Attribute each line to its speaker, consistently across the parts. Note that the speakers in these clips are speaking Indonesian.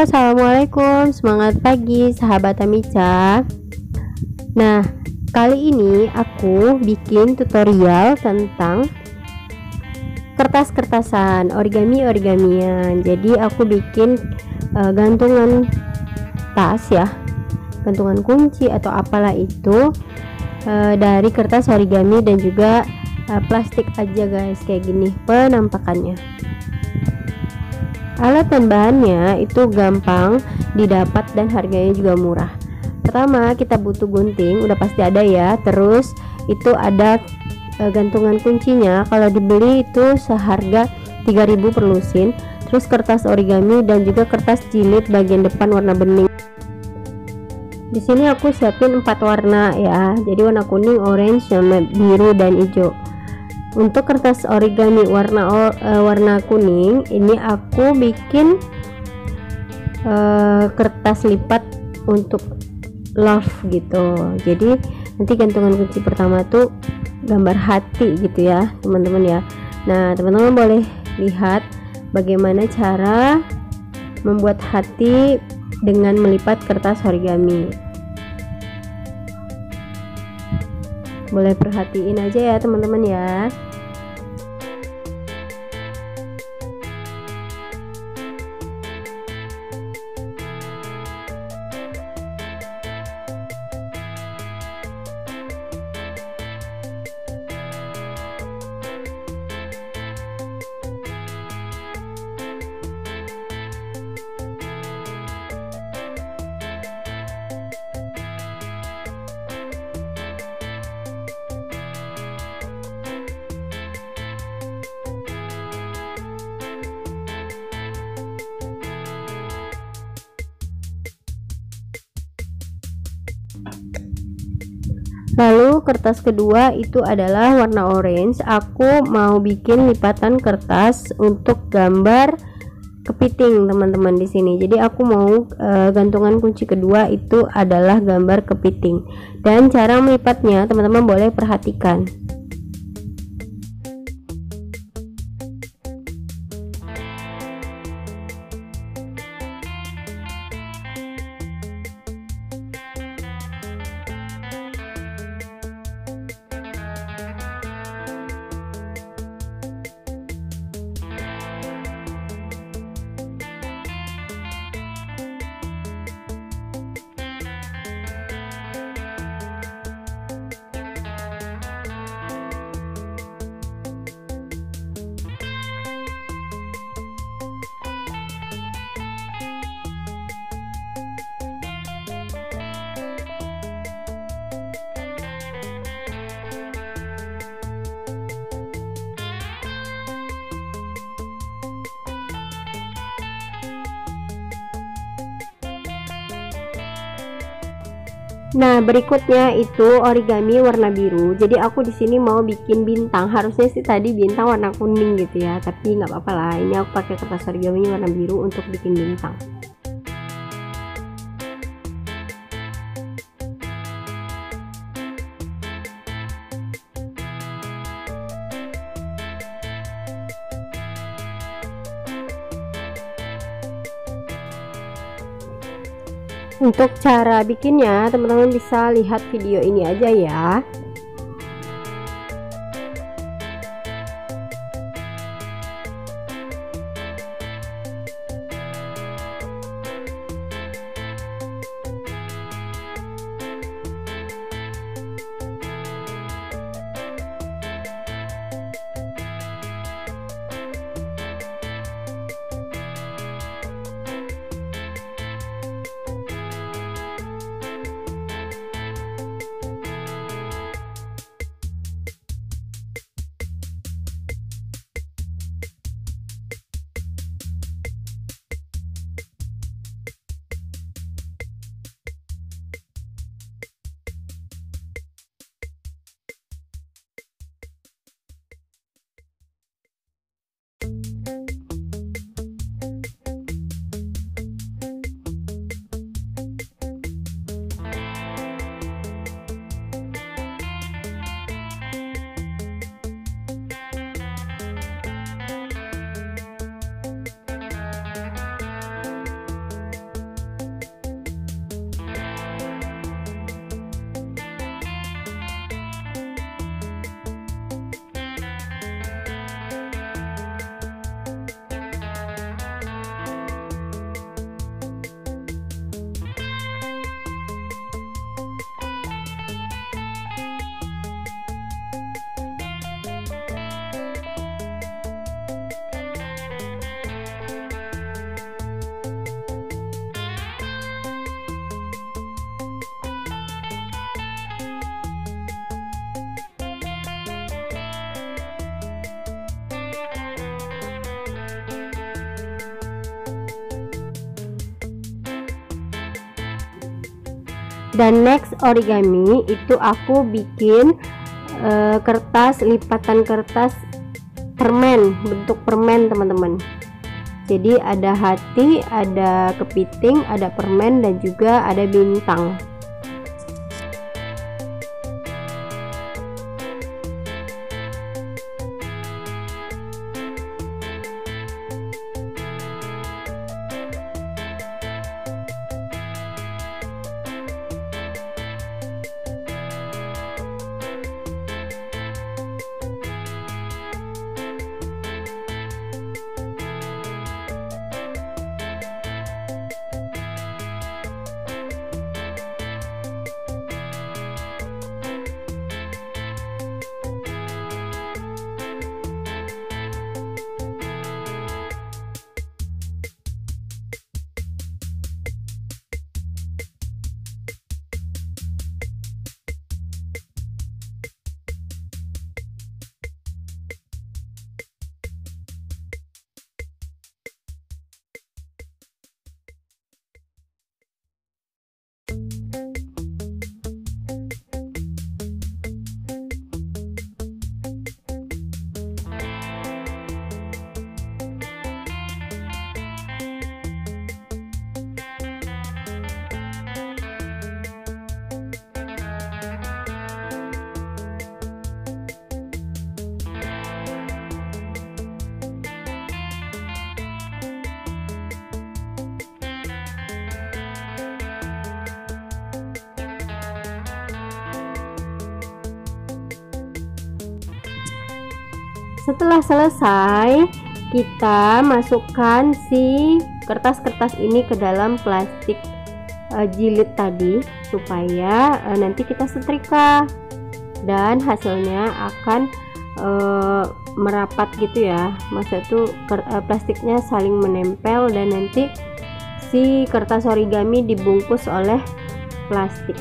Speaker 1: Assalamualaikum, semangat pagi sahabat Amica. Nah, kali ini aku bikin tutorial tentang kertas-kertasan, origamian. Jadi aku bikin gantungan tas ya, gantungan kunci atau apalah itu dari kertas origami dan juga plastik aja guys, kayak gini penampakannya. Alat dan bahannya itu gampang didapat dan harganya juga murah. Pertama kita butuh gunting, udah pasti ada ya. Terus itu ada gantungan kuncinya, kalau dibeli itu seharga 3.000 per lusin. Terus kertas origami dan juga kertas jilid bagian depan warna bening. Di sini aku siapin 4 warna ya, jadi warna kuning, orange, sama biru dan hijau. Untuk kertas origami warna kuning ini aku bikin kertas lipat untuk love gitu. Jadi nanti gantungan kunci pertama tuh gambar hati gitu ya teman-teman ya. Nah teman-teman boleh lihat bagaimana cara membuat hati dengan melipat kertas origami. Boleh perhatiin aja ya teman-teman ya. Lalu kertas kedua itu adalah warna orange. Aku mau bikin lipatan kertas untuk gambar kepiting teman-teman di sini. Jadi aku mau gantungan kunci kedua itu adalah gambar kepiting. Dan cara melipatnya teman-teman boleh perhatikan. Nah berikutnya itu origami warna biru. Jadi aku di sini mau bikin bintang. Harusnya sih tadi bintang warna kuning gitu ya, tapi nggak apa-apa lah. Ini aku pakai kertas origami warna biru untuk bikin bintang. Untuk cara bikinnya teman-teman bisa lihat video ini aja ya. Dan next origami itu aku bikin kertas, lipatan kertas permen, bentuk permen teman-teman. Jadi ada hati, ada kepiting, ada permen, dan juga ada bintang. Setelah selesai, kita masukkan si kertas-kertas ini ke dalam plastik jilid tadi supaya nanti kita setrika, dan hasilnya akan merapat gitu ya. Masa itu plastiknya saling menempel dan nanti si kertas origami dibungkus oleh plastik.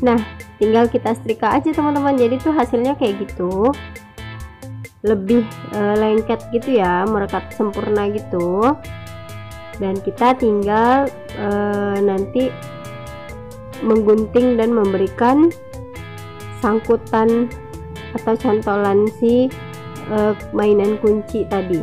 Speaker 1: Nah, tinggal kita setrika aja teman-teman. Jadi tuh hasilnya kayak gitu, lebih lengket gitu ya, merekat sempurna gitu. Dan kita tinggal nanti menggunting dan memberikan sangkutan atau cantolan si mainan kunci tadi.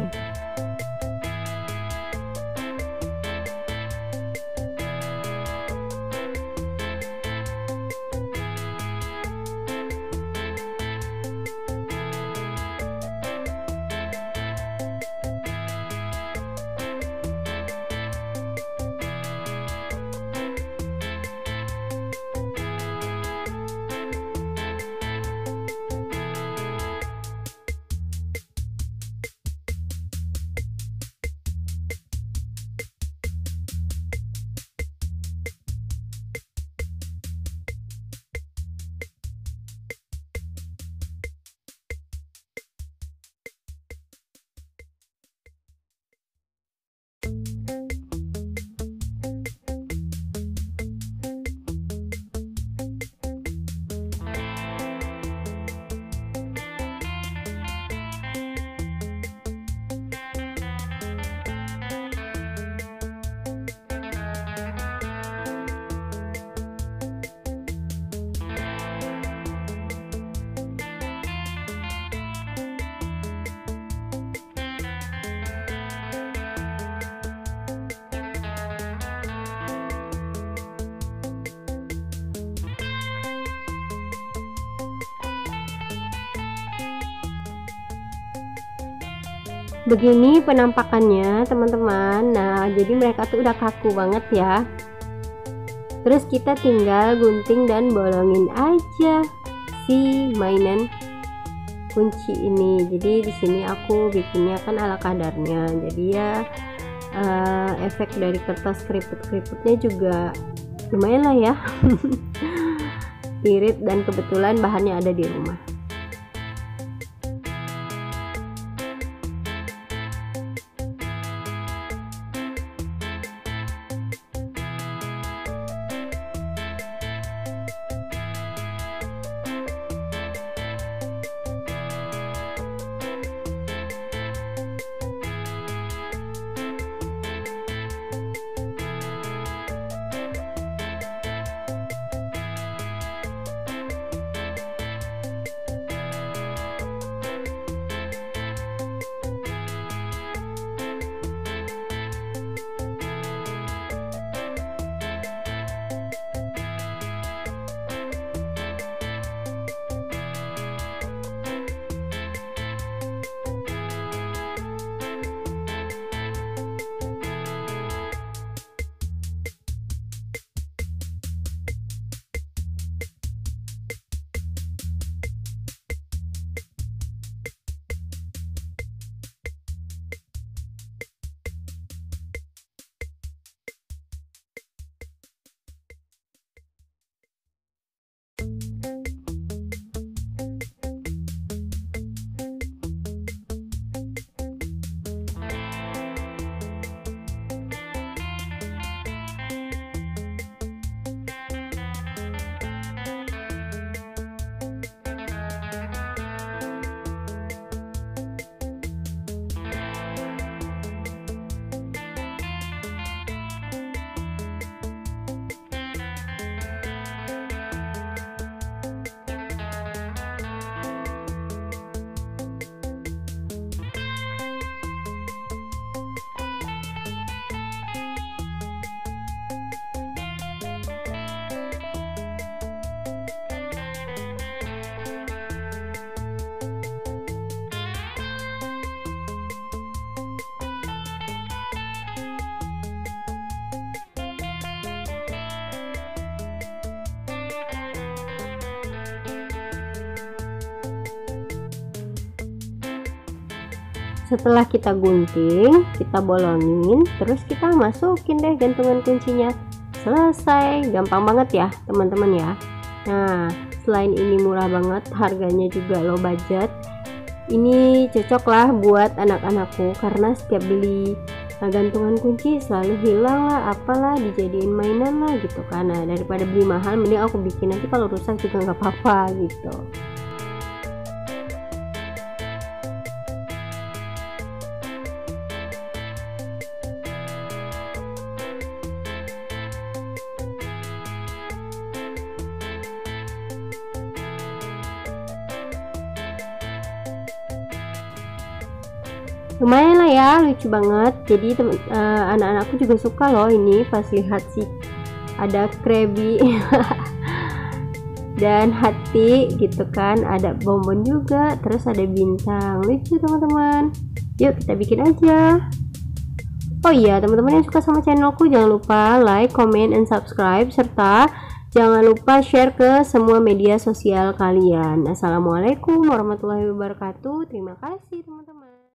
Speaker 1: Begini penampakannya teman-teman. Nah, jadi mereka tuh udah kaku banget ya. Terus kita tinggal gunting dan bolongin aja si mainan kunci ini. Jadi di sini aku bikinnya kan ala kadarnya. Jadi ya efek dari kertas keriput-keriputnya juga lumayan lah ya. Irit, dan kebetulan bahannya ada di rumah. Setelah kita gunting, kita bolongin, terus kita masukin deh gantungan kuncinya. Selesai, gampang banget ya teman-teman ya. Nah, selain ini murah banget, harganya juga low budget. Ini cocok lah buat anak-anakku karena setiap beli gantungan kunci selalu hilang lah, apalah dijadiin mainan lah gitu kan. Nah, daripada beli mahal mending aku bikin, nanti kalau rusak juga nggak apa-apa gitu. Lumayan lah ya, lucu banget. Jadi anak-anakku juga suka loh ini pas lihat sih. Ada Krabby dan hati gitu kan, ada bonbon juga, terus ada bintang. Lucu teman-teman, yuk kita bikin aja. Oh iya, teman-teman yang suka sama channelku jangan lupa like, comment, and subscribe, serta jangan lupa share ke semua media sosial kalian. Assalamualaikum warahmatullahi wabarakatuh. Terima kasih teman-teman.